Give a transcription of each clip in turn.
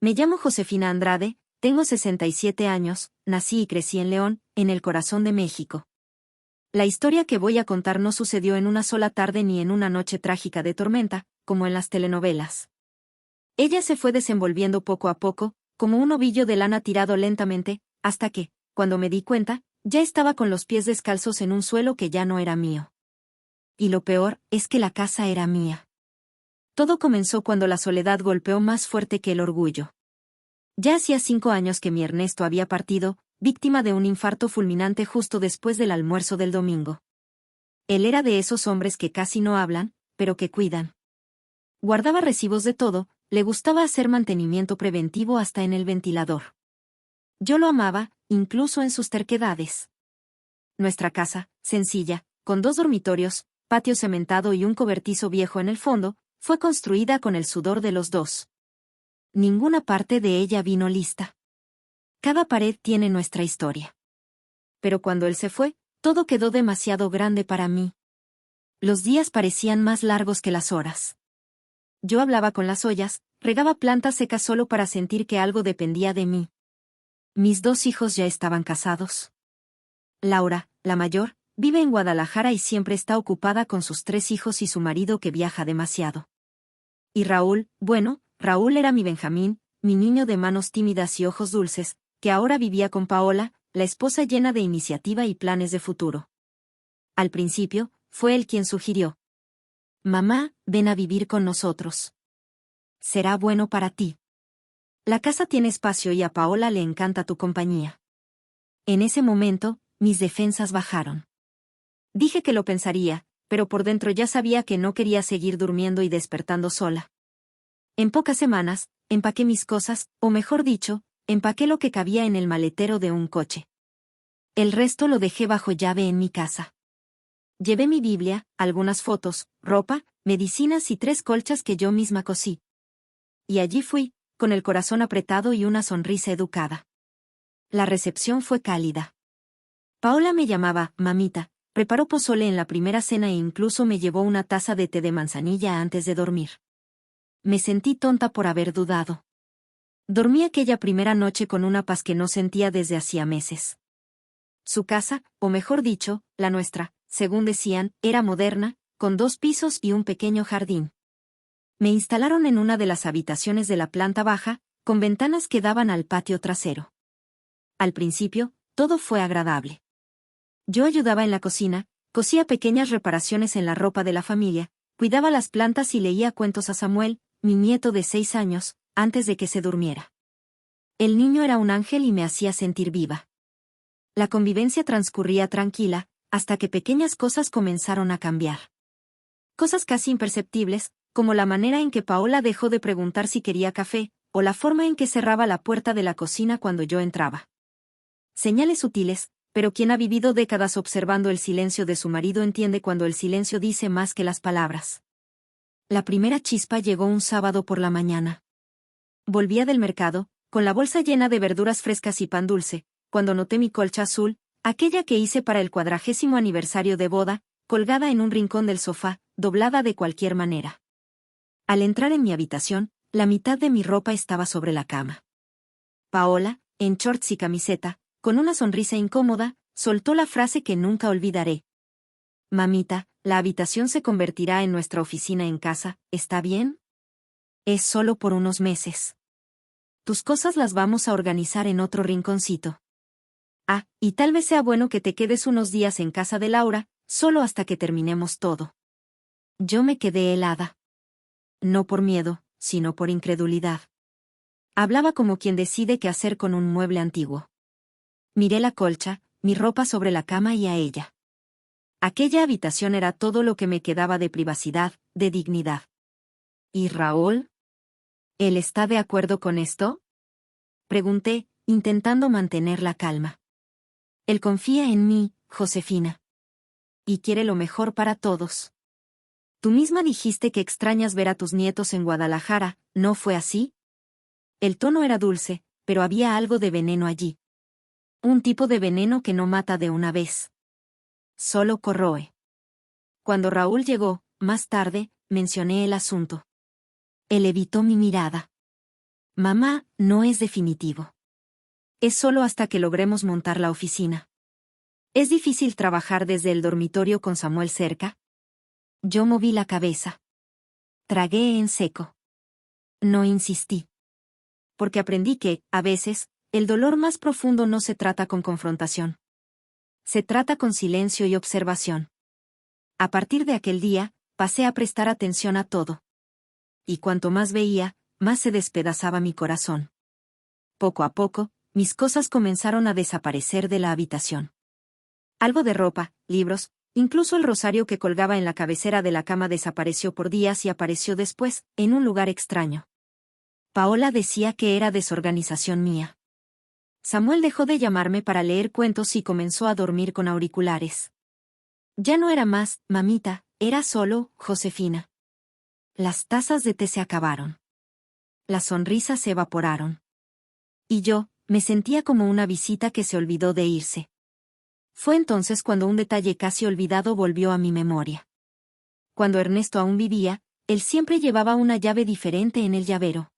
Me llamo Josefina Andrade, tengo 67 años, nací y crecí en León, en el corazón de México. La historia que voy a contar no sucedió en una sola tarde ni en una noche trágica de tormenta, como en las telenovelas. Ella se fue desenvolviendo poco a poco, como un ovillo de lana tirado lentamente, hasta que, cuando me di cuenta, ya estaba con los pies descalzos en un suelo que ya no era mío. Y lo peor es que la casa era mía. Todo comenzó cuando la soledad golpeó más fuerte que el orgullo. Ya hacía 5 años que mi Ernesto había partido, víctima de un infarto fulminante justo después del almuerzo del domingo. Él era de esos hombres que casi no hablan, pero que cuidan. Guardaba recibos de todo, le gustaba hacer mantenimiento preventivo hasta en el ventilador. Yo lo amaba, incluso en sus terquedades. Nuestra casa, sencilla, con 2 dormitorios, patio cementado y un cobertizo viejo en el fondo, fue construida con el sudor de los dos. Ninguna parte de ella vino lista. Cada pared tiene nuestra historia. Pero cuando él se fue, todo quedó demasiado grande para mí. Los días parecían más largos que las horas. Yo hablaba con las ollas, regaba plantas secas solo para sentir que algo dependía de mí. Mis 2 hijos ya estaban casados. Laura, la mayor, vive en Guadalajara y siempre está ocupada con sus 3 hijos y su marido que viaja demasiado. Y Raúl, bueno, Raúl era mi Benjamín, mi niño de manos tímidas y ojos dulces, que ahora vivía con Paola, la esposa llena de iniciativa y planes de futuro. Al principio, fue él quien sugirió: «Mamá, ven a vivir con nosotros. Será bueno para ti. La casa tiene espacio y a Paola le encanta tu compañía». En ese momento, mis defensas bajaron. Dije que lo pensaría, pero por dentro ya sabía que no quería seguir durmiendo y despertando sola. En pocas semanas, empaqué mis cosas, o mejor dicho, empaqué lo que cabía en el maletero de un coche. El resto lo dejé bajo llave en mi casa. Llevé mi Biblia, algunas fotos, ropa, medicinas y 3 colchas que yo misma cosí. Y allí fui, con el corazón apretado y una sonrisa educada. La recepción fue cálida. Paola me llamaba mamita, preparó pozole en la primera cena e incluso me llevó una taza de té de manzanilla antes de dormir. Me sentí tonta por haber dudado. Dormí aquella primera noche con una paz que no sentía desde hacía meses. Su casa, o mejor dicho, la nuestra, según decían, era moderna, con 2 pisos y un pequeño jardín. Me instalaron en una de las habitaciones de la planta baja, con ventanas que daban al patio trasero. Al principio, todo fue agradable. Yo ayudaba en la cocina, cosía pequeñas reparaciones en la ropa de la familia, cuidaba las plantas y leía cuentos a Samuel, mi nieto de 6 años, antes de que se durmiera. El niño era un ángel y me hacía sentir viva. La convivencia transcurría tranquila, hasta que pequeñas cosas comenzaron a cambiar. Cosas casi imperceptibles, como la manera en que Paola dejó de preguntar si quería café, o la forma en que cerraba la puerta de la cocina cuando yo entraba. Señales sutiles, pero quien ha vivido décadas observando el silencio de su marido entiende cuando el silencio dice más que las palabras. La primera chispa llegó un sábado por la mañana. Volvía del mercado, con la bolsa llena de verduras frescas y pan dulce, cuando noté mi colcha azul, aquella que hice para el 40º aniversario de boda, colgada en un rincón del sofá, doblada de cualquier manera. Al entrar en mi habitación, la mitad de mi ropa estaba sobre la cama. Paola, en shorts y camiseta, con una sonrisa incómoda, soltó la frase que nunca olvidaré. «Mamita, la habitación se convertirá en nuestra oficina en casa, ¿está bien? Es solo por unos meses. Tus cosas las vamos a organizar en otro rinconcito. Ah, y tal vez sea bueno que te quedes unos días en casa de Laura, solo hasta que terminemos todo». Yo me quedé helada. No por miedo, sino por incredulidad. Hablaba como quien decide qué hacer con un mueble antiguo. Miré la colcha, mi ropa sobre la cama y a ella. Aquella habitación era todo lo que me quedaba de privacidad, de dignidad. ¿Y Raúl? ¿Él está de acuerdo con esto?, pregunté, intentando mantener la calma. Él confía en mí, Josefina. Y quiere lo mejor para todos. Tú misma dijiste que extrañas ver a tus nietos en Guadalajara, ¿no fue así? El tono era dulce, pero había algo de veneno allí. Un tipo de veneno que no mata de una vez. Solo corroe. Cuando Raúl llegó, más tarde, mencioné el asunto. Él evitó mi mirada. Mamá, no es definitivo. Es solo hasta que logremos montar la oficina. ¿Es difícil trabajar desde el dormitorio con Samuel cerca? Yo moví la cabeza. Tragué en seco. No insistí. Porque aprendí que, a veces, el dolor más profundo no se trata con confrontación. Se trata con silencio y observación. A partir de aquel día, pasé a prestar atención a todo. Y cuanto más veía, más se despedazaba mi corazón. Poco a poco, mis cosas comenzaron a desaparecer de la habitación. Algo de ropa, libros, incluso el rosario que colgaba en la cabecera de la cama desapareció por días y apareció después, en un lugar extraño. Paola decía que era desorganización mía. Samuel dejó de llamarme para leer cuentos y comenzó a dormir con auriculares. Ya no era más, mamita, era solo, Josefina. Las tazas de té se acabaron. Las sonrisas se evaporaron. Y yo, me sentía como una visita que se olvidó de irse. Fue entonces cuando un detalle casi olvidado volvió a mi memoria. Cuando Ernesto aún vivía, él siempre llevaba una llave diferente en el llavero.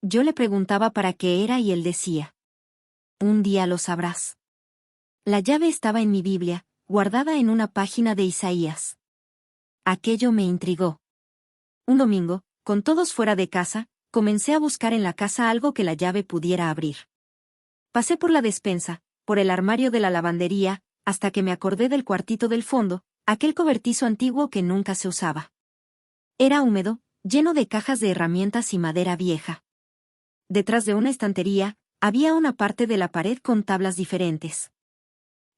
Yo le preguntaba para qué era y él decía: un día lo sabrás. La llave estaba en mi Biblia, guardada en una página de Isaías. Aquello me intrigó. Un domingo, con todos fuera de casa, comencé a buscar en la casa algo que la llave pudiera abrir. Pasé por la despensa, por el armario de la lavandería, hasta que me acordé del cuartito del fondo, aquel cobertizo antiguo que nunca se usaba. Era húmedo, lleno de cajas de herramientas y madera vieja. Detrás de una estantería, había una parte de la pared con tablas diferentes.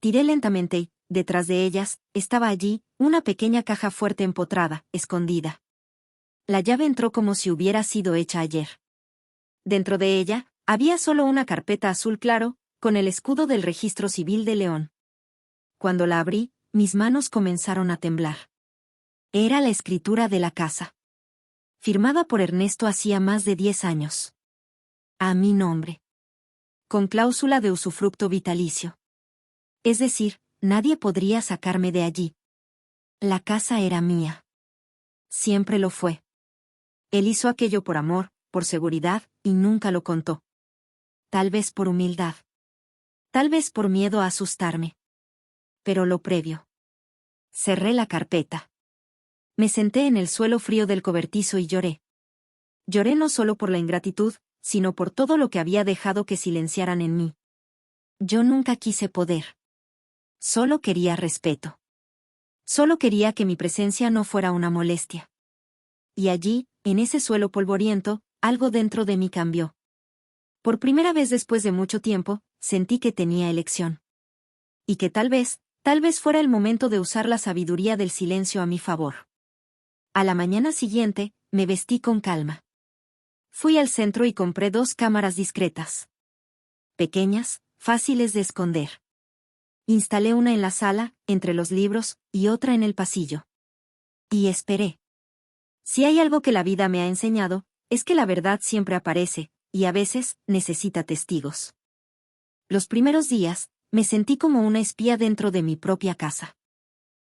Tiré lentamente y, detrás de ellas, estaba allí, una pequeña caja fuerte empotrada, escondida. La llave entró como si hubiera sido hecha ayer. Dentro de ella, había solo una carpeta azul claro, con el escudo del Registro Civil de León. Cuando la abrí, mis manos comenzaron a temblar. Era la escritura de la casa. Firmada por Ernesto hacía más de 10 años. A mi nombre. Con cláusula de usufructo vitalicio. Es decir, nadie podría sacarme de allí. La casa era mía. Siempre lo fue. Él hizo aquello por amor, por seguridad, y nunca lo contó. Tal vez por humildad. Tal vez por miedo a asustarme. Pero lo previo. Cerré la carpeta. Me senté en el suelo frío del cobertizo y lloré. Lloré no solo por la ingratitud, sino por todo lo que había dejado que silenciaran en mí. Yo nunca quise poder. Solo quería respeto. Solo quería que mi presencia no fuera una molestia. Y allí, en ese suelo polvoriento, algo dentro de mí cambió. Por primera vez después de mucho tiempo, sentí que tenía elección. Y que tal vez fuera el momento de usar la sabiduría del silencio a mi favor. A la mañana siguiente, me vestí con calma. Fui al centro y compré 2 cámaras discretas. Pequeñas, fáciles de esconder. Instalé una en la sala, entre los libros, y otra en el pasillo. Y esperé. Si hay algo que la vida me ha enseñado, es que la verdad siempre aparece, y a veces, necesita testigos. Los primeros días, me sentí como una espía dentro de mi propia casa.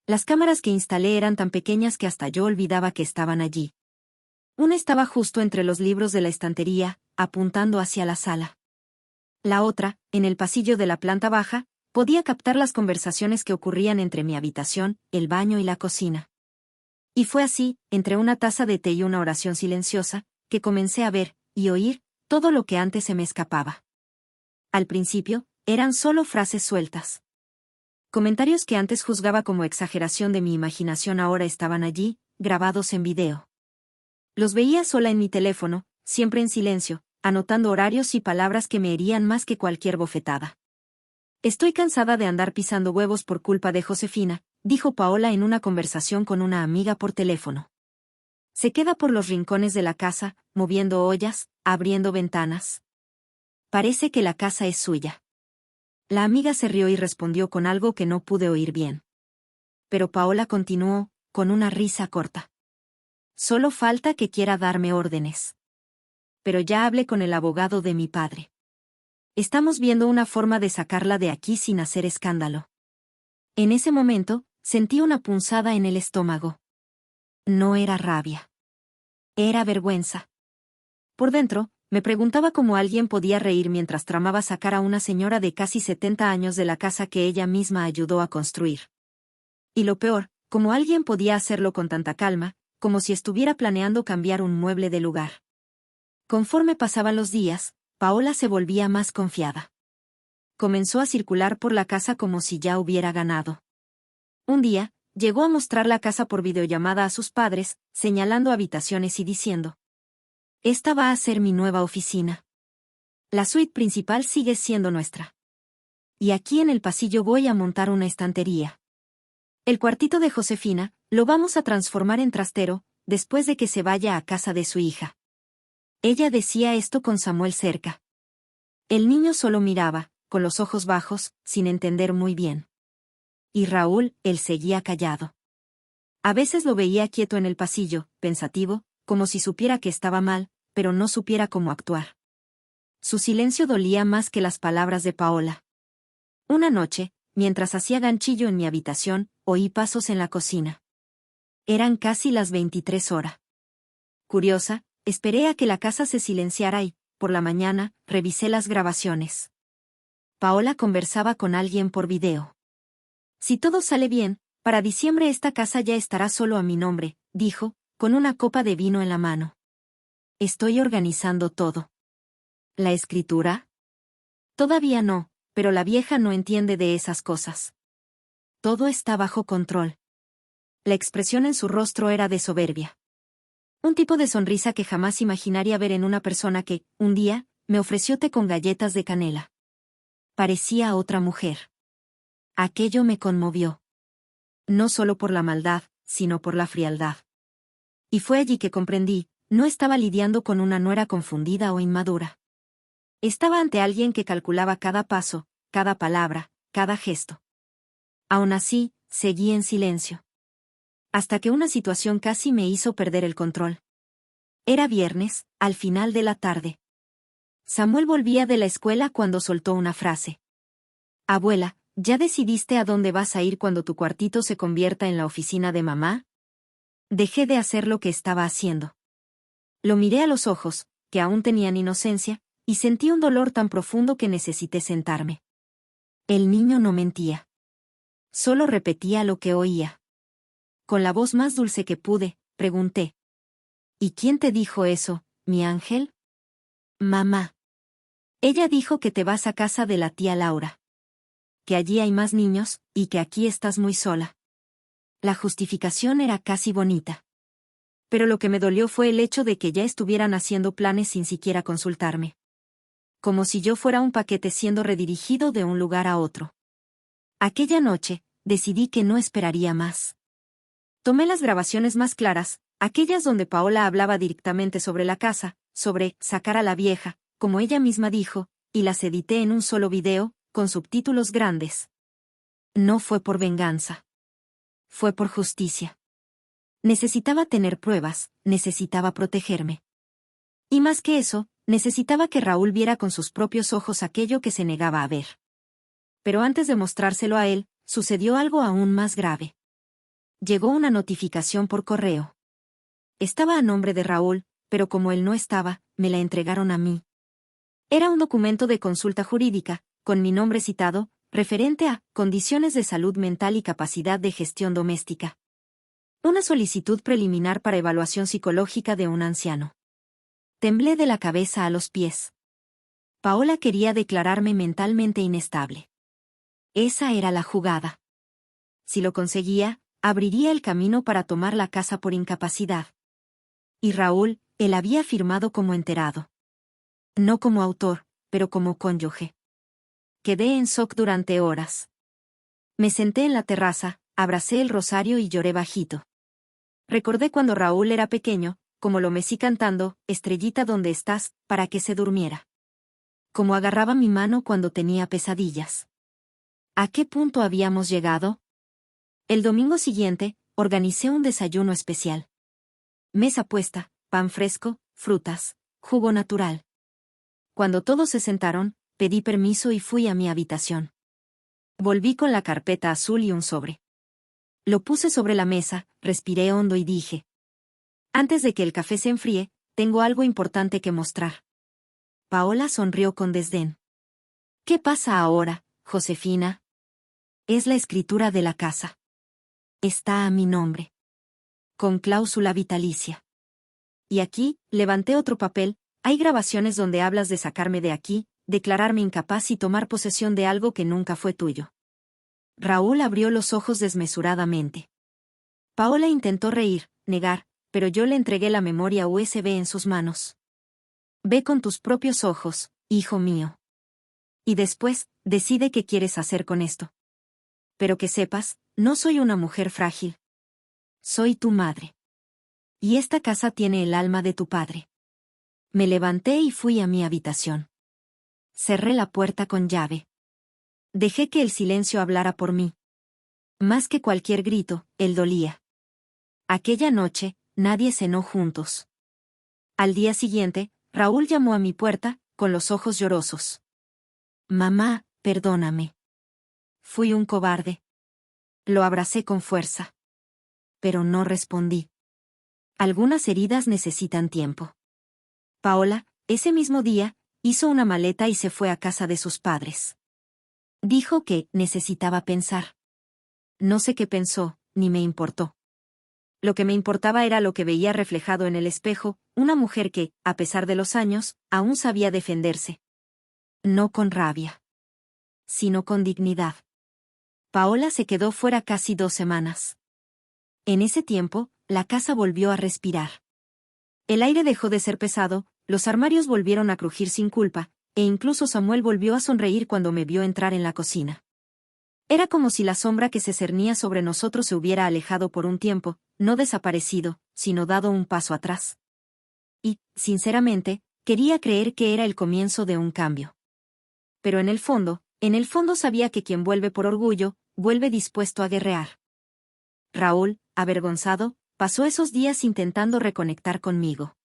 Las cámaras que instalé eran tan pequeñas que hasta yo olvidaba que estaban allí. Una estaba justo entre los libros de la estantería, apuntando hacia la sala. La otra, en el pasillo de la planta baja, podía captar las conversaciones que ocurrían entre mi habitación, el baño y la cocina. Y fue así, entre una taza de té y una oración silenciosa, que comencé a ver, y oír, todo lo que antes se me escapaba. Al principio, eran solo frases sueltas. Comentarios que antes juzgaba como exageración de mi imaginación ahora estaban allí, grabados en video. Los veía sola en mi teléfono, siempre en silencio, anotando horarios y palabras que me herían más que cualquier bofetada. Estoy cansada de andar pisando huevos por culpa de Josefina, dijo Paola en una conversación con una amiga por teléfono. Se queda por los rincones de la casa, moviendo ollas, abriendo ventanas. Parece que la casa es suya. La amiga se rió y respondió con algo que no pude oír bien. Pero Paola continuó, con una risa corta. Solo falta que quiera darme órdenes. Pero ya hablé con el abogado de mi padre. Estamos viendo una forma de sacarla de aquí sin hacer escándalo. En ese momento, sentí una punzada en el estómago. No era rabia. Era vergüenza. Por dentro, Me preguntaba cómo alguien podía reír mientras tramaba sacar a una señora de casi 70 años de la casa que ella misma ayudó a construir. Y lo peor, cómo alguien podía hacerlo con tanta calma, como si estuviera planeando cambiar un mueble de lugar. Conforme pasaban los días, Paola se volvía más confiada. Comenzó a circular por la casa como si ya hubiera ganado. Un día, llegó a mostrar la casa por videollamada a sus padres, señalando habitaciones y diciendo: «Esta va a ser mi nueva oficina. La suite principal sigue siendo nuestra. Y aquí en el pasillo voy a montar una estantería. El cuartito de Josefina, lo vamos a transformar en trastero, después de que se vaya a casa de su hija». Ella decía esto con Samuel cerca. El niño solo miraba, con los ojos bajos, sin entender muy bien. Y Raúl, él seguía callado. A veces lo veía quieto en el pasillo, pensativo, como si supiera que estaba mal, pero no supiera cómo actuar. Su silencio dolía más que las palabras de Paola. Una noche, mientras hacía ganchillo en mi habitación, oí pasos en la cocina. Eran casi las 23 horas. Curiosa, esperé a que la casa se silenciara y, por la mañana, revisé las grabaciones. Paola conversaba con alguien por video. «Si todo sale bien, para diciembre esta casa ya estará solo a mi nombre», dijo, con una copa de vino en la mano. «Estoy organizando todo». ¿La escritura? Todavía no, pero la vieja no entiende de esas cosas. Todo está bajo control. La expresión en su rostro era de soberbia. Un tipo de sonrisa que jamás imaginaría ver en una persona que, un día, me ofreció té con galletas de canela. Parecía otra mujer. Aquello me conmovió. No solo por la maldad, sino por la frialdad. Y fue allí que comprendí, no estaba lidiando con una nuera confundida o inmadura. Estaba ante alguien que calculaba cada paso, cada palabra, cada gesto. Aún así, seguí en silencio. Hasta que una situación casi me hizo perder el control. Era viernes, al final de la tarde. Samuel volvía de la escuela cuando soltó una frase. «Abuela, ¿ya decidiste a dónde vas a ir cuando tu cuartito se convierta en la oficina de mamá?» Dejé de hacer lo que estaba haciendo. Lo miré a los ojos, que aún tenían inocencia, y sentí un dolor tan profundo que necesité sentarme. El niño no mentía. Solo repetía lo que oía. Con la voz más dulce que pude, pregunté: «¿Y quién te dijo eso, mi ángel?» «Mamá. Ella dijo que te vas a casa de la tía Laura. Que allí hay más niños, y que aquí estás muy sola». La justificación era casi bonita. Pero lo que me dolió fue el hecho de que ya estuvieran haciendo planes sin siquiera consultarme. Como si yo fuera un paquete siendo redirigido de un lugar a otro. Aquella noche, decidí que no esperaría más. Tomé las grabaciones más claras, aquellas donde Paola hablaba directamente sobre la casa, sobre sacar a la vieja, como ella misma dijo, y las edité en un solo video, con subtítulos grandes. No fue por venganza. Fue por justicia. Necesitaba tener pruebas, necesitaba protegerme. Y más que eso, necesitaba que Raúl viera con sus propios ojos aquello que se negaba a ver. Pero antes de mostrárselo a él, sucedió algo aún más grave. Llegó una notificación por correo. Estaba a nombre de Raúl, pero como él no estaba, me la entregaron a mí. Era un documento de consulta jurídica, con mi nombre citado, referente a condiciones de salud mental y capacidad de gestión doméstica. Una solicitud preliminar para evaluación psicológica de un anciano. Temblé de la cabeza a los pies. Paola quería declararme mentalmente inestable. Esa era la jugada. Si lo conseguía, abriría el camino para tomar la casa por incapacidad. Y Raúl, él había firmado como enterado. No como autor, pero como cónyuge. Quedé en shock durante horas. Me senté en la terraza, abracé el rosario y lloré bajito. Recordé cuando Raúl era pequeño, como lo mecí cantando, «Estrellita donde estás», para que se durmiera. Como agarraba mi mano cuando tenía pesadillas. ¿A qué punto habíamos llegado? El domingo siguiente, organicé un desayuno especial. Mesa puesta, pan fresco, frutas, jugo natural. Cuando todos se sentaron, pedí permiso y fui a mi habitación. Volví con la carpeta azul y un sobre. Lo puse sobre la mesa, respiré hondo y dije: «Antes de que el café se enfríe, tengo algo importante que mostrar». Paola sonrió con desdén. ¿Qué pasa ahora, Josefina? Es la escritura de la casa. Está a mi nombre. Con cláusula vitalicia. Y aquí, levanté otro papel, hay grabaciones donde hablas de sacarme de aquí, declararme incapaz y tomar posesión de algo que nunca fue tuyo. Raúl abrió los ojos desmesuradamente. Paola intentó reír, negar, pero yo le entregué la memoria USB en sus manos. Ve con tus propios ojos, hijo mío. Y después, decide qué quieres hacer con esto. Pero que sepas, no soy una mujer frágil. Soy tu madre. Y esta casa tiene el alma de tu padre. Me levanté y fui a mi habitación. Cerré la puerta con llave. Dejé que el silencio hablara por mí. Más que cualquier grito, él dolía. Aquella noche, nadie cenó juntos. Al día siguiente, Raúl llamó a mi puerta, con los ojos llorosos. Mamá, perdóname. Fui un cobarde. Lo abracé con fuerza. Pero no respondí. Algunas heridas necesitan tiempo. Paola, ese mismo día, hizo una maleta y se fue a casa de sus padres. Dijo que necesitaba pensar. No sé qué pensó, ni me importó. Lo que me importaba era lo que veía reflejado en el espejo, una mujer que, a pesar de los años, aún sabía defenderse. No con rabia, sino con dignidad. Paola se quedó fuera casi 2 semanas. En ese tiempo, la casa volvió a respirar. El aire dejó de ser pesado, los armarios volvieron a crujir sin culpa, e incluso Samuel volvió a sonreír cuando me vio entrar en la cocina. Era como si la sombra que se cernía sobre nosotros se hubiera alejado por un tiempo, no desaparecido, sino dado un paso atrás. Y, sinceramente, quería creer que era el comienzo de un cambio. Pero en el fondo sabía que quien vuelve por orgullo, vuelve dispuesto a guerrear. Raúl, avergonzado, pasó esos días intentando reconectar conmigo.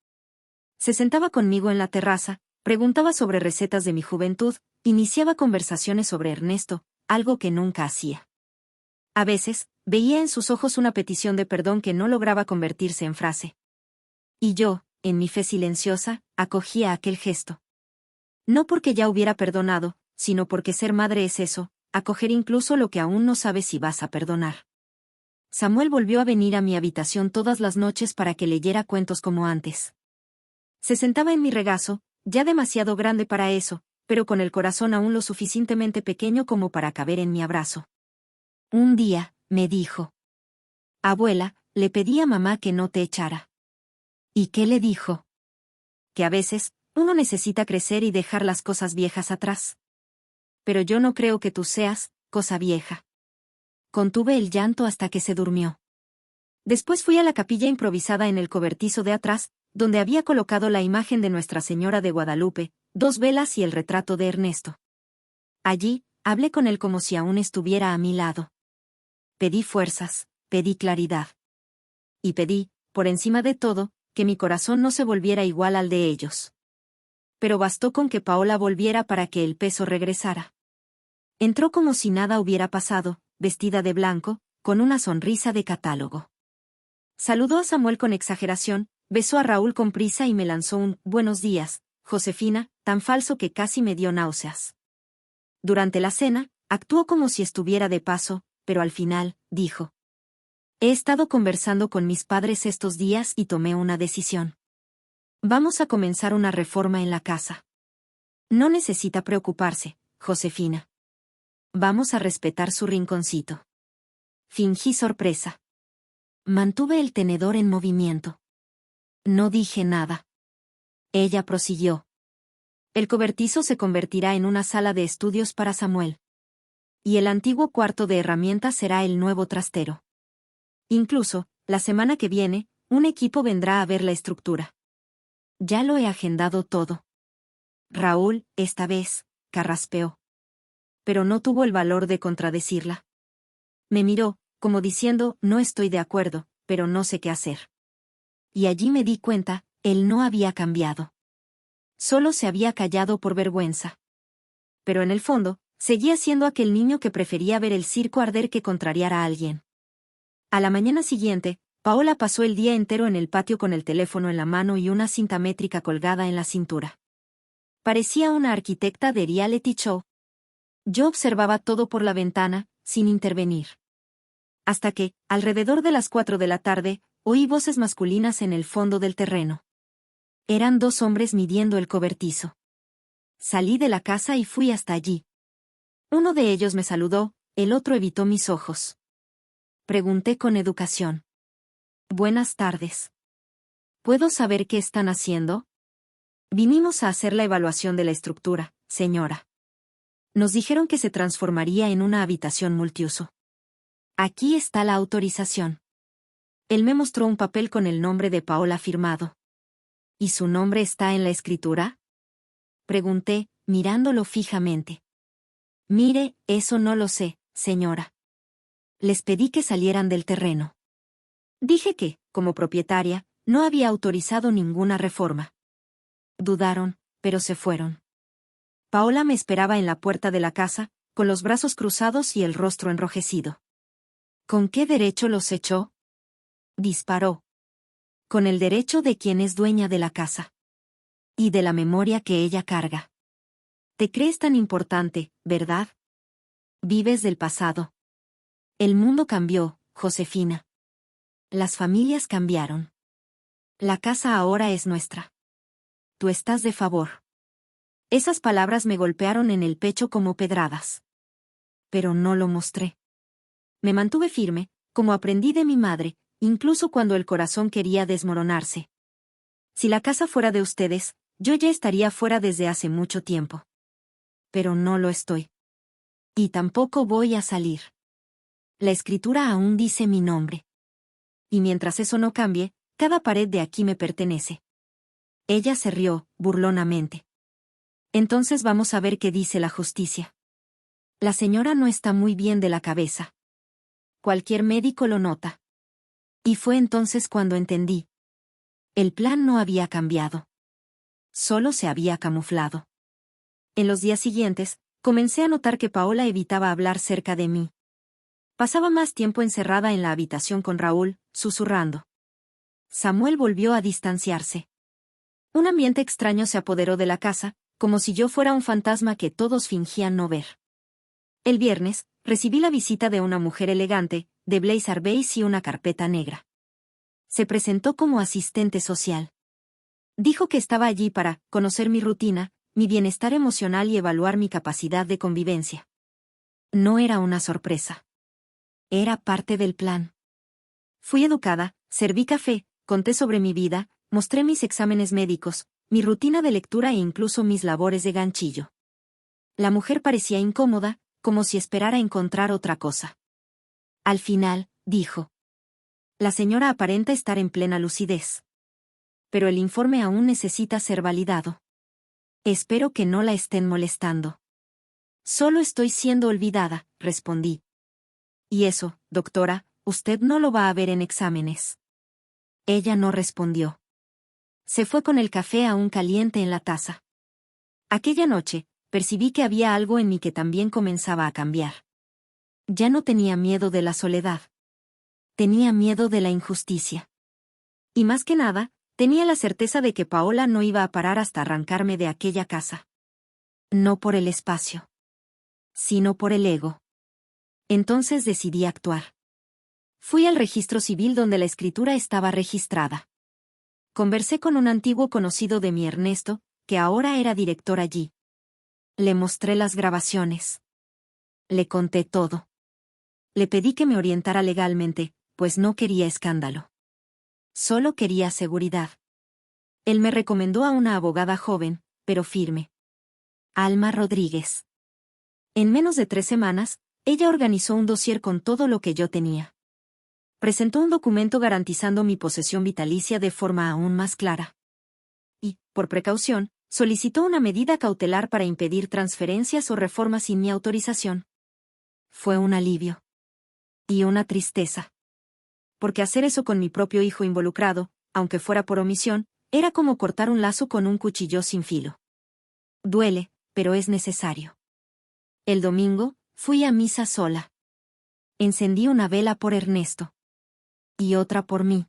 Se sentaba conmigo en la terraza, preguntaba sobre recetas de mi juventud, iniciaba conversaciones sobre Ernesto, algo que nunca hacía. A veces, veía en sus ojos una petición de perdón que no lograba convertirse en frase. Y yo, en mi fe silenciosa, acogía aquel gesto. No porque ya hubiera perdonado, sino porque ser madre es eso, acoger incluso lo que aún no sabes si vas a perdonar. Samuel volvió a venir a mi habitación todas las noches para que leyera cuentos como antes. Se sentaba en mi regazo, ya demasiado grande para eso, pero con el corazón aún lo suficientemente pequeño como para caber en mi abrazo. Un día, me dijo. Abuela, le pedí a mamá que no te echara. ¿Y qué le dijo? Que a veces, uno necesita crecer y dejar las cosas viejas atrás. Pero yo no creo que tú seas, cosa vieja. Contuve el llanto hasta que se durmió. Después fui a la capilla improvisada en el cobertizo de atrás, donde había colocado la imagen de Nuestra Señora de Guadalupe, 2 velas y el retrato de Ernesto. Allí, hablé con él como si aún estuviera a mi lado. Pedí fuerzas, pedí claridad. Y pedí, por encima de todo, que mi corazón no se volviera igual al de ellos. Pero bastó con que Paola volviera para que el peso regresara. Entró como si nada hubiera pasado, vestida de blanco, con una sonrisa de catálogo. Saludó a Samuel con exageración, besó a Raúl con prisa y me lanzó un «Buenos días, Josefina», tan falso que casi me dio náuseas. Durante la cena, actuó como si estuviera de paso, pero al final, dijo. He estado conversando con mis padres estos días y tomé una decisión. Vamos a comenzar una reforma en la casa. No necesita preocuparse, Josefina. Vamos a respetar su rinconcito. Fingí sorpresa. Mantuve el tenedor en movimiento. No dije nada. Ella prosiguió. El cobertizo se convertirá en una sala de estudios para Samuel. Y el antiguo cuarto de herramientas será el nuevo trastero. Incluso, la semana que viene, un equipo vendrá a ver la estructura. Ya lo he agendado todo. Raúl, esta vez, carraspeó. Pero no tuvo el valor de contradecirla. Me miró, como diciendo, no estoy de acuerdo, pero no sé qué hacer. Y allí me di cuenta, él no había cambiado. Solo se había callado por vergüenza. Pero en el fondo, seguía siendo aquel niño que prefería ver el circo arder que contrariar a alguien. A la mañana siguiente, Paola pasó el día entero en el patio con el teléfono en la mano y una cinta métrica colgada en la cintura. Parecía una arquitecta de reality show. Yo observaba todo por la ventana, sin intervenir. Hasta que, alrededor de las 4 de la tarde, oí voces masculinas en el fondo del terreno. Eran 2 hombres midiendo el cobertizo. Salí de la casa y fui hasta allí. Uno de ellos me saludó, el otro evitó mis ojos. Pregunté con educación. Buenas tardes. ¿Puedo saber qué están haciendo? Vinimos a hacer la evaluación de la estructura, señora. Nos dijeron que se transformaría en una habitación multiuso. Aquí está la autorización. Él me mostró un papel con el nombre de Paola firmado. ¿Y su nombre está en la escritura? Pregunté, mirándolo fijamente. Mire, eso no lo sé, señora. Les pedí que salieran del terreno. Dije que, como propietaria, no había autorizado ninguna reforma. Dudaron, pero se fueron. Paola me esperaba en la puerta de la casa, con los brazos cruzados y el rostro enrojecido. ¿Con qué derecho los echó? Disparó. Con el derecho de quien es dueña de la casa. Y de la memoria que ella carga. Te crees tan importante, ¿verdad? Vives del pasado. El mundo cambió, Josefina. Las familias cambiaron. La casa ahora es nuestra. Tú estás de favor. Esas palabras me golpearon en el pecho como pedradas. Pero no lo mostré. Me mantuve firme, como aprendí de mi madre, incluso cuando el corazón quería desmoronarse. Si la casa fuera de ustedes, yo ya estaría fuera desde hace mucho tiempo. Pero no lo estoy. Y tampoco voy a salir. La escritura aún dice mi nombre. Y mientras eso no cambie, cada pared de aquí me pertenece. Ella se rió, burlonamente. Entonces vamos a ver qué dice la justicia. La señora no está muy bien de la cabeza. Cualquier médico lo nota. Y fue entonces cuando entendí. El plan no había cambiado. Solo se había camuflado. En los días siguientes, comencé a notar que Paola evitaba hablar cerca de mí. Pasaba más tiempo encerrada en la habitación con Raúl, susurrando. Samuel volvió a distanciarse. Un ambiente extraño se apoderó de la casa, como si yo fuera un fantasma que todos fingían no ver. El viernes, recibí la visita de una mujer elegante, de blazer beige y una carpeta negra. Se presentó como asistente social. Dijo que estaba allí para conocer mi rutina, mi bienestar emocional y evaluar mi capacidad de convivencia. No era una sorpresa. Era parte del plan. Fui educada, serví café, conté sobre mi vida, mostré mis exámenes médicos, mi rutina de lectura e incluso mis labores de ganchillo. La mujer parecía incómoda, como si esperara encontrar otra cosa. Al final, dijo. La señora aparenta estar en plena lucidez. Pero el informe aún necesita ser validado. Espero que no la estén molestando. Solo estoy siendo olvidada, respondí. Y eso, doctora, usted no lo va a ver en exámenes. Ella no respondió. Se fue con el café aún caliente en la taza. Aquella noche, percibí que había algo en mí que también comenzaba a cambiar. Ya no tenía miedo de la soledad. Tenía miedo de la injusticia. Y más que nada, tenía la certeza de que Paola no iba a parar hasta arrancarme de aquella casa. No por el espacio, sino por el ego. Entonces decidí actuar. Fui al registro civil donde la escritura estaba registrada. Conversé con un antiguo conocido de mi Ernesto, que ahora era director allí. Le mostré las grabaciones. Le conté todo. Le pedí que me orientara legalmente, pues no quería escándalo. Solo quería seguridad. Él me recomendó a una abogada joven, pero firme. Alma Rodríguez. En menos de 3 semanas, ella organizó un dossier con todo lo que yo tenía. Presentó un documento garantizando mi posesión vitalicia de forma aún más clara. Y, por precaución, solicitó una medida cautelar para impedir transferencias o reformas sin mi autorización. Fue un alivio. Y una tristeza. Porque hacer eso con mi propio hijo involucrado, aunque fuera por omisión, era como cortar un lazo con un cuchillo sin filo. Duele, pero es necesario. El domingo, fui a misa sola. Encendí una vela por Ernesto. Y otra por mí.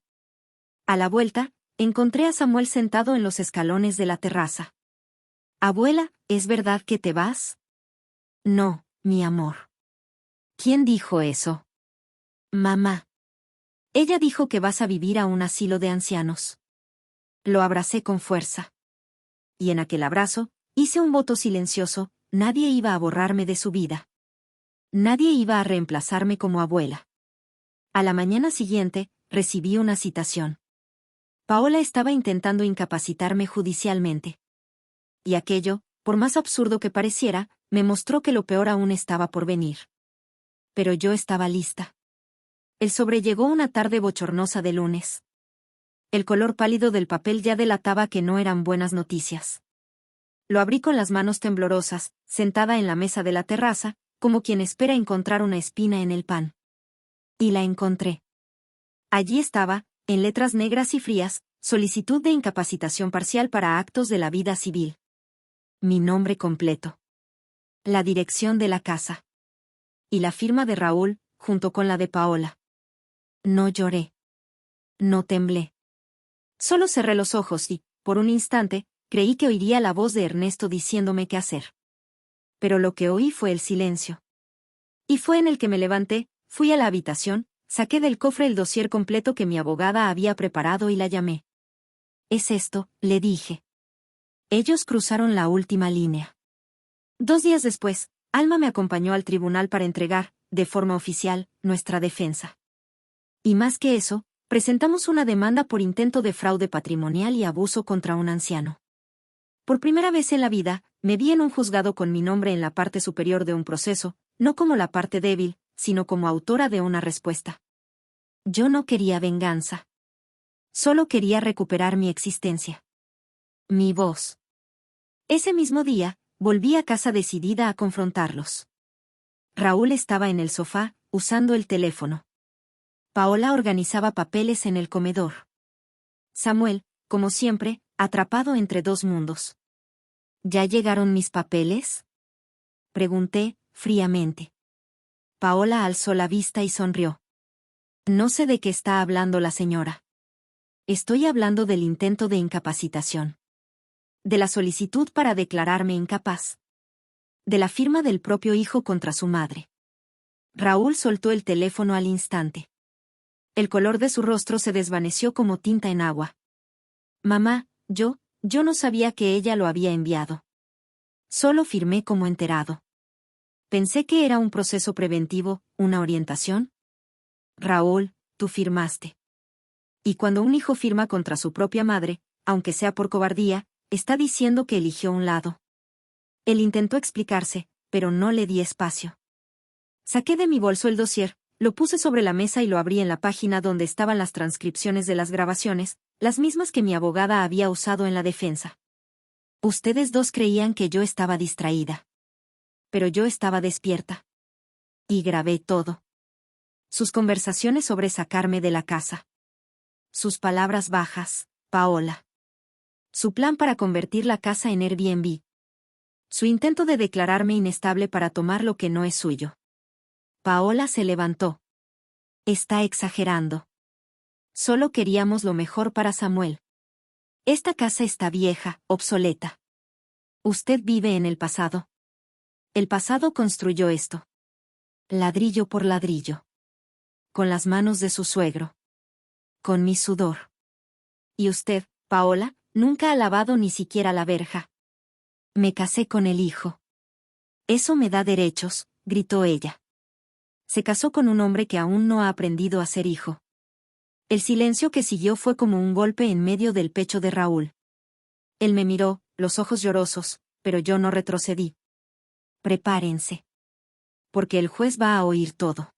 A la vuelta, encontré a Samuel sentado en los escalones de la terraza. Abuela, ¿es verdad que te vas? No, mi amor. ¿Quién dijo eso? Mamá. Ella dijo que vas a vivir a un asilo de ancianos. Lo abracé con fuerza. Y en aquel abrazo, hice un voto silencioso: nadie iba a borrarme de su vida. Nadie iba a reemplazarme como abuela. A la mañana siguiente, recibí una citación. Paola estaba intentando incapacitarme judicialmente. Y aquello, por más absurdo que pareciera, me mostró que lo peor aún estaba por venir. Pero yo estaba lista. El sobre llegó una tarde bochornosa de lunes. El color pálido del papel ya delataba que no eran buenas noticias. Lo abrí con las manos temblorosas, sentada en la mesa de la terraza, como quien espera encontrar una espina en el pan. Y la encontré. Allí estaba, en letras negras y frías: solicitud de incapacitación parcial para actos de la vida civil. Mi nombre completo. La dirección de la casa. Y la firma de Raúl, junto con la de Paola. No lloré. No temblé. Solo cerré los ojos y, por un instante, creí que oiría la voz de Ernesto diciéndome qué hacer. Pero lo que oí fue el silencio. Y fue en el que me levanté, fui a la habitación, saqué del cofre el dossier completo que mi abogada había preparado y la llamé. «¿Es esto?», le dije. Ellos cruzaron la última línea. 2 días después, Alma me acompañó al tribunal para entregar, de forma oficial, nuestra defensa. Y más que eso, presentamos una demanda por intento de fraude patrimonial y abuso contra un anciano. Por primera vez en la vida, me vi en un juzgado con mi nombre en la parte superior de un proceso, no como la parte débil, sino como autora de una respuesta. Yo no quería venganza. Solo quería recuperar mi existencia. Mi voz. Ese mismo día, volví a casa decidida a confrontarlos. Raúl estaba en el sofá, usando el teléfono. Paola organizaba papeles en el comedor. Samuel, como siempre, atrapado entre dos mundos. ¿Ya llegaron mis papeles?, pregunté, fríamente. Paola alzó la vista y sonrió. No sé de qué está hablando la señora. Estoy hablando del intento de incapacitación. De la solicitud para declararme incapaz. De la firma del propio hijo contra su madre. Raúl soltó el teléfono al instante. El color de su rostro se desvaneció como tinta en agua. Mamá, yo no sabía que ella lo había enviado. Solo firmé como enterado. Pensé que era un proceso preventivo, una orientación. Raúl, tú firmaste. Y cuando un hijo firma contra su propia madre, aunque sea por cobardía, está diciendo que eligió un lado. Él intentó explicarse, pero no le di espacio. Saqué de mi bolso el dossier, lo puse sobre la mesa y lo abrí en la página donde estaban las transcripciones de las grabaciones, las mismas que mi abogada había usado en la defensa. Ustedes dos creían que yo estaba distraída. Pero yo estaba despierta. Y grabé todo. Sus conversaciones sobre sacarme de la casa. Sus palabras bajas: Paola. Su plan para convertir la casa en Airbnb. Su intento de declararme inestable para tomar lo que no es suyo. Paola se levantó. Está exagerando. Solo queríamos lo mejor para Samuel. Esta casa está vieja, obsoleta. Usted vive en el pasado. El pasado construyó esto. Ladrillo por ladrillo. Con las manos de su suegro. Con mi sudor. Y usted, Paola, nunca ha lavado ni siquiera la verja. Me casé con el hijo. Eso me da derechos, gritó ella. Se casó con un hombre que aún no ha aprendido a ser hijo. El silencio que siguió fue como un golpe en medio del pecho de Raúl. Él me miró, los ojos llorosos, pero yo no retrocedí. Prepárense. Porque el juez va a oír todo.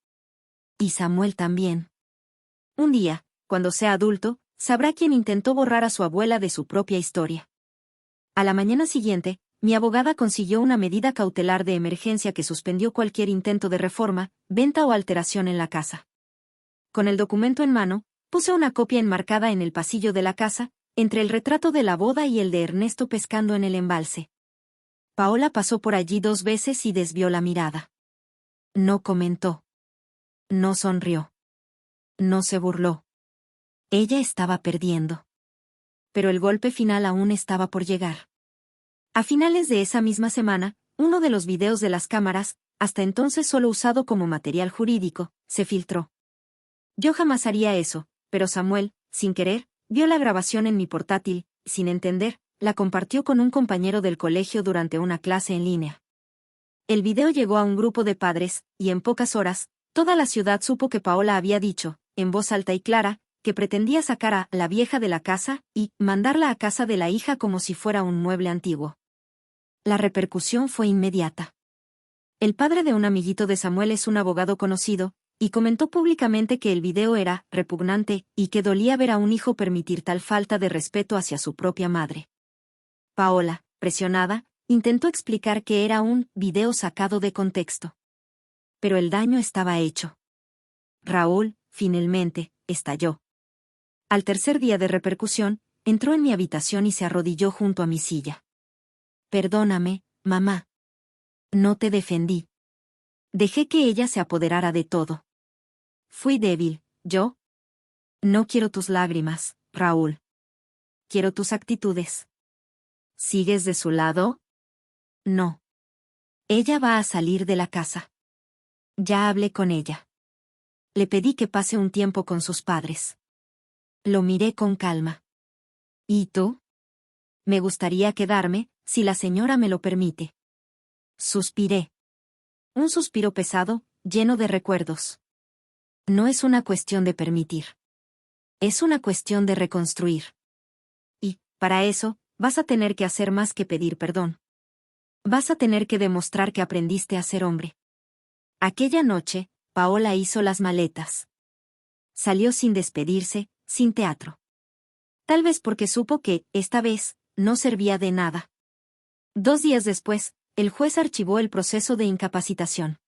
Y Samuel también. Un día, cuando sea adulto, sabrá quién intentó borrar a su abuela de su propia historia. A la mañana siguiente, mi abogada consiguió una medida cautelar de emergencia que suspendió cualquier intento de reforma, venta o alteración en la casa. Con el documento en mano, puse una copia enmarcada en el pasillo de la casa, entre el retrato de la boda y el de Ernesto pescando en el embalse. Paola pasó por allí 2 veces y desvió la mirada. No comentó. No sonrió. No se burló. Ella estaba perdiendo. Pero el golpe final aún estaba por llegar. A finales de esa misma semana, uno de los videos de las cámaras, hasta entonces solo usado como material jurídico, se filtró. Yo jamás haría eso, pero Samuel, sin querer, vio la grabación en mi portátil, sin entender, la compartió con un compañero del colegio durante una clase en línea. El video llegó a un grupo de padres, y en pocas horas, toda la ciudad supo que Paola había dicho, en voz alta y clara, que pretendía sacar a la vieja de la casa y mandarla a casa de la hija como si fuera un mueble antiguo. La repercusión fue inmediata. El padre de un amiguito de Samuel es un abogado conocido, y comentó públicamente que el video era repugnante y que dolía ver a un hijo permitir tal falta de respeto hacia su propia madre. Paola, presionada, intentó explicar que era un video sacado de contexto. Pero el daño estaba hecho. Raúl, finalmente, estalló. Al tercer día de repercusión, entró en mi habitación y se arrodilló junto a mi silla. Perdóname, mamá. No te defendí. Dejé que ella se apoderara de todo. Fui débil, ¿yo? No quiero tus lágrimas, Raúl. Quiero tus actitudes. ¿Sigues de su lado? No. Ella va a salir de la casa. Ya hablé con ella. Le pedí que pase un tiempo con sus padres. Lo miré con calma. ¿Y tú? Me gustaría quedarme, si la señora me lo permite. Suspiré. Un suspiro pesado, lleno de recuerdos. No es una cuestión de permitir. Es una cuestión de reconstruir. Y, para eso, vas a tener que hacer más que pedir perdón. Vas a tener que demostrar que aprendiste a ser hombre. Aquella noche, Paola hizo las maletas. Salió sin despedirse, sin teatro. Tal vez porque supo que, esta vez, no servía de nada. 2 días después, el juez archivó el proceso de incapacitación.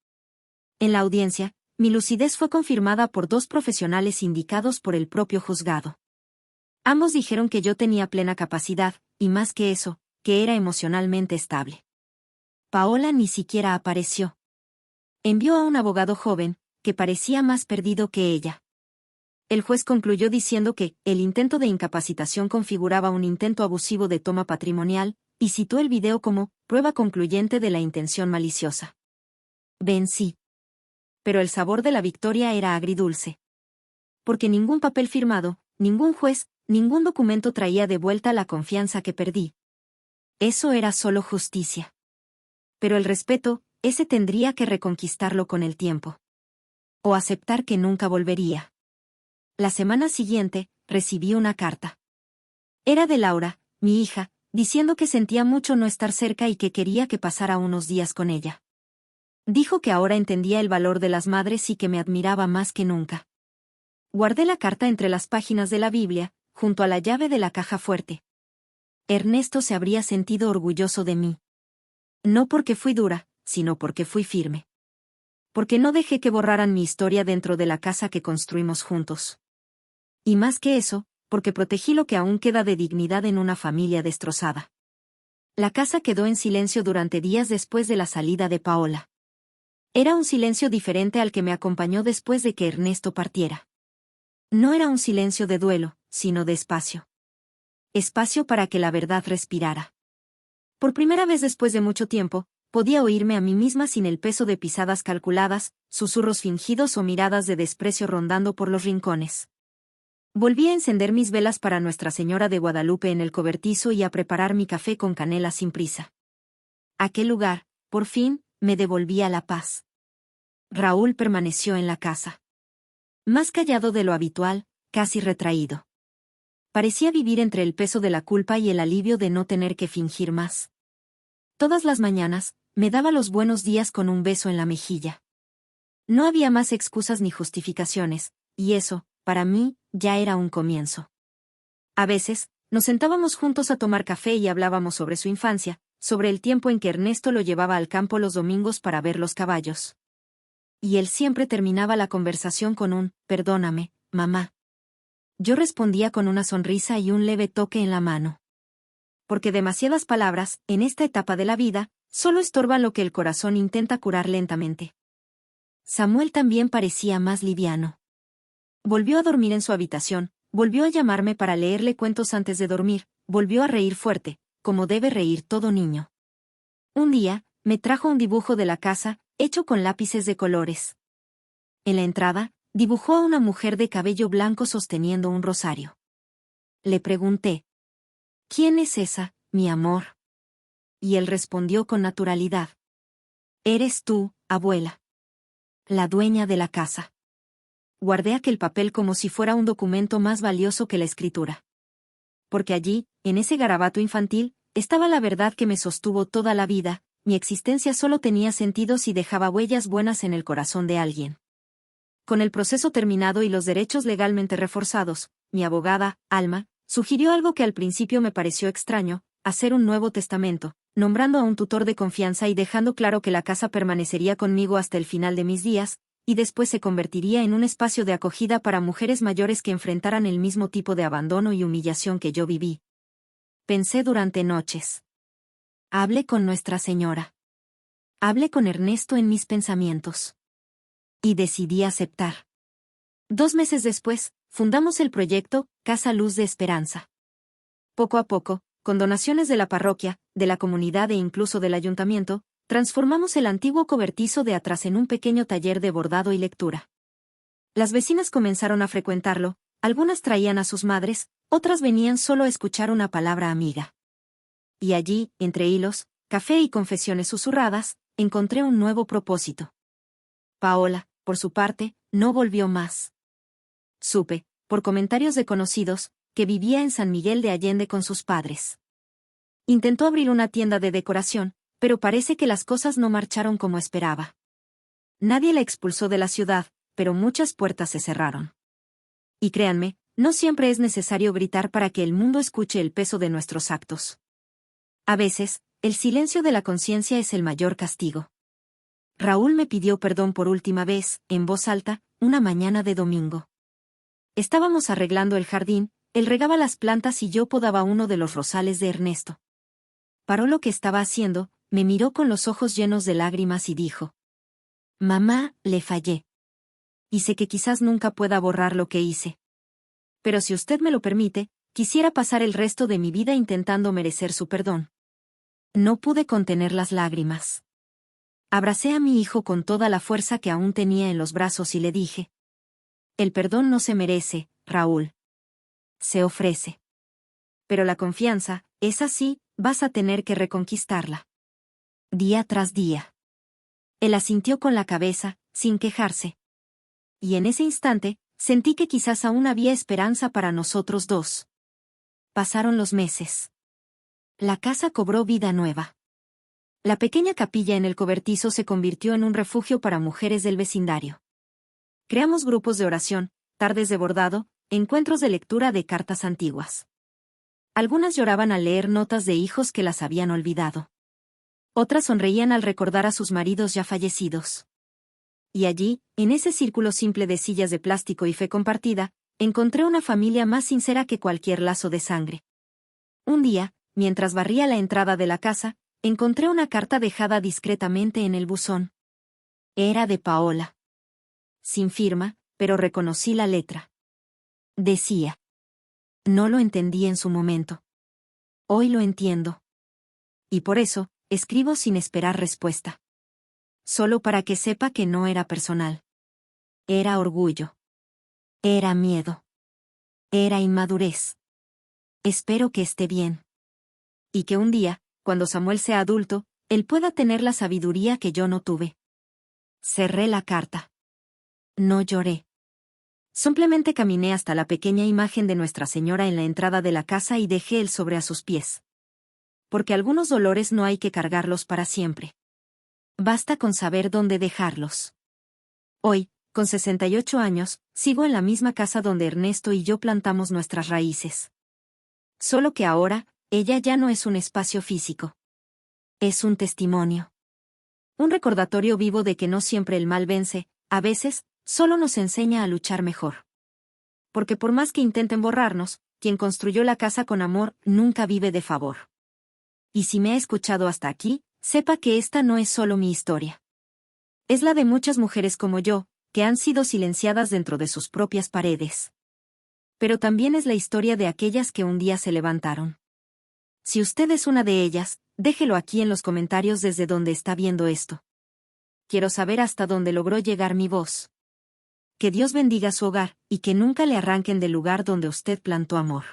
En la audiencia, mi lucidez fue confirmada por 2 profesionales indicados por el propio juzgado. Ambos dijeron que yo tenía plena capacidad, y más que eso, que era emocionalmente estable. Paola ni siquiera apareció. Envió a un abogado joven, que parecía más perdido que ella. El juez concluyó diciendo que el intento de incapacitación configuraba un intento abusivo de toma patrimonial, y citó el video como prueba concluyente de la intención maliciosa. Vencí. Pero el sabor de la victoria era agridulce. Porque ningún papel firmado, ningún juez, ningún documento traía de vuelta la confianza que perdí. Eso era solo justicia. Pero el respeto, ese tendría que reconquistarlo con el tiempo. O aceptar que nunca volvería. La semana siguiente, recibí una carta. Era de Laura, mi hija, diciendo que sentía mucho no estar cerca y que quería que pasara unos días con ella. Dijo que ahora entendía el valor de las madres y que me admiraba más que nunca. Guardé la carta entre las páginas de la Biblia, junto a la llave de la caja fuerte. Ernesto se habría sentido orgulloso de mí. No porque fui dura, sino porque fui firme. Porque no dejé que borraran mi historia dentro de la casa que construimos juntos. Y más que eso, porque protegí lo que aún queda de dignidad en una familia destrozada. La casa quedó en silencio durante días después de la salida de Paola. Era un silencio diferente al que me acompañó después de que Ernesto partiera. No era un silencio de duelo, sino de espacio. Espacio para que la verdad respirara. Por primera vez después de mucho tiempo, podía oírme a mí misma sin el peso de pisadas calculadas, susurros fingidos o miradas de desprecio rondando por los rincones. Volví a encender mis velas para Nuestra Señora de Guadalupe en el cobertizo y a preparar mi café con canela sin prisa. Aquel lugar, por fin, me devolvía la paz. Raúl permaneció en la casa. Más callado de lo habitual, casi retraído. Parecía vivir entre el peso de la culpa y el alivio de no tener que fingir más. Todas las mañanas, me daba los buenos días con un beso en la mejilla. No había más excusas ni justificaciones, y eso, para mí, ya era un comienzo. A veces, nos sentábamos juntos a tomar café y hablábamos sobre su infancia, sobre el tiempo en que Ernesto lo llevaba al campo los domingos para ver los caballos. Y él siempre terminaba la conversación con un «perdóname, mamá». Yo respondía con una sonrisa y un leve toque en la mano. Porque demasiadas palabras, en esta etapa de la vida, solo estorban lo que el corazón intenta curar lentamente. Samuel también parecía más liviano. Volvió a dormir en su habitación, volvió a llamarme para leerle cuentos antes de dormir, volvió a reír fuerte, como debe reír todo niño. Un día, me trajo un dibujo de la casa, hecho con lápices de colores. En la entrada, dibujó a una mujer de cabello blanco sosteniendo un rosario. Le pregunté: ¿Quién es esa, mi amor? Y él respondió con naturalidad: Eres tú, abuela. La dueña de la casa. Guardé aquel papel como si fuera un documento más valioso que la escritura. Porque allí, en ese garabato infantil, estaba la verdad que me sostuvo toda la vida. Mi existencia solo tenía sentido si dejaba huellas buenas en el corazón de alguien. Con el proceso terminado y los derechos legalmente reforzados, mi abogada, Alma, sugirió algo que al principio me pareció extraño: hacer un nuevo testamento, nombrando a un tutor de confianza y dejando claro que la casa permanecería conmigo hasta el final de mis días, y después se convertiría en un espacio de acogida para mujeres mayores que enfrentaran el mismo tipo de abandono y humillación que yo viví. Pensé durante noches. Hablé con Nuestra Señora. Hablé con Ernesto en mis pensamientos. Y decidí aceptar. 2 meses después, fundamos el proyecto Casa Luz de Esperanza. Poco a poco, con donaciones de la parroquia, de la comunidad e incluso del ayuntamiento, transformamos el antiguo cobertizo de atrás en un pequeño taller de bordado y lectura. Las vecinas comenzaron a frecuentarlo, algunas traían a sus madres, otras venían solo a escuchar una palabra amiga. Y allí, entre hilos, café y confesiones susurradas, encontré un nuevo propósito. Paola, por su parte, no volvió más. Supe, por comentarios de conocidos, que vivía en San Miguel de Allende con sus padres. Intentó abrir una tienda de decoración, pero parece que las cosas no marcharon como esperaba. Nadie la expulsó de la ciudad, pero muchas puertas se cerraron. Y créanme, no siempre es necesario gritar para que el mundo escuche el peso de nuestros actos. A veces, el silencio de la conciencia es el mayor castigo. Raúl me pidió perdón por última vez, en voz alta, una mañana de domingo. Estábamos arreglando el jardín, él regaba las plantas y yo podaba uno de los rosales de Ernesto. Paró lo que estaba haciendo, me miró con los ojos llenos de lágrimas y dijo: Mamá, le fallé. Y sé que quizás nunca pueda borrar lo que hice. Pero si usted me lo permite, quisiera pasar el resto de mi vida intentando merecer su perdón. No pude contener las lágrimas. Abracé a mi hijo con toda la fuerza que aún tenía en los brazos y le dije: El perdón no se merece, Raúl. Se ofrece. Pero la confianza, es así, vas a tener que reconquistarla. Día tras día. Él asintió con la cabeza, sin quejarse. Y en ese instante, sentí que quizás aún había esperanza para nosotros dos. Pasaron los meses. La casa cobró vida nueva. La pequeña capilla en el cobertizo se convirtió en un refugio para mujeres del vecindario. Creamos grupos de oración, tardes de bordado, encuentros de lectura de cartas antiguas. Algunas lloraban al leer notas de hijos que las habían olvidado. Otras sonreían al recordar a sus maridos ya fallecidos. Y allí, en ese círculo simple de sillas de plástico y fe compartida, encontré una familia más sincera que cualquier lazo de sangre. Un día, mientras barría la entrada de la casa, encontré una carta dejada discretamente en el buzón. Era de Paola. Sin firma, pero reconocí la letra. Decía: No lo entendí en su momento. Hoy lo entiendo. Y por eso, escribo sin esperar respuesta. Solo para que sepa que no era personal. Era orgullo. Era miedo. Era inmadurez. Espero que esté bien. Y que un día, cuando Samuel sea adulto, él pueda tener la sabiduría que yo no tuve. Cerré la carta. No lloré. Simplemente caminé hasta la pequeña imagen de Nuestra Señora en la entrada de la casa y dejé el sobre a sus pies. Porque algunos dolores no hay que cargarlos para siempre. Basta con saber dónde dejarlos. Hoy, con 68 años, sigo en la misma casa donde Ernesto y yo plantamos nuestras raíces. Solo que ahora, ella ya no es un espacio físico. Es un testimonio. Un recordatorio vivo de que no siempre el mal vence, a veces, solo nos enseña a luchar mejor. Porque por más que intenten borrarnos, quien construyó la casa con amor nunca vive de favor. Y si me ha escuchado hasta aquí, sepa que esta no es solo mi historia. Es la de muchas mujeres como yo, que han sido silenciadas dentro de sus propias paredes. Pero también es la historia de aquellas que un día se levantaron. Si usted es una de ellas, déjelo aquí en los comentarios desde donde está viendo esto. Quiero saber hasta dónde logró llegar mi voz. Que Dios bendiga su hogar, y que nunca le arranquen del lugar donde usted plantó amor.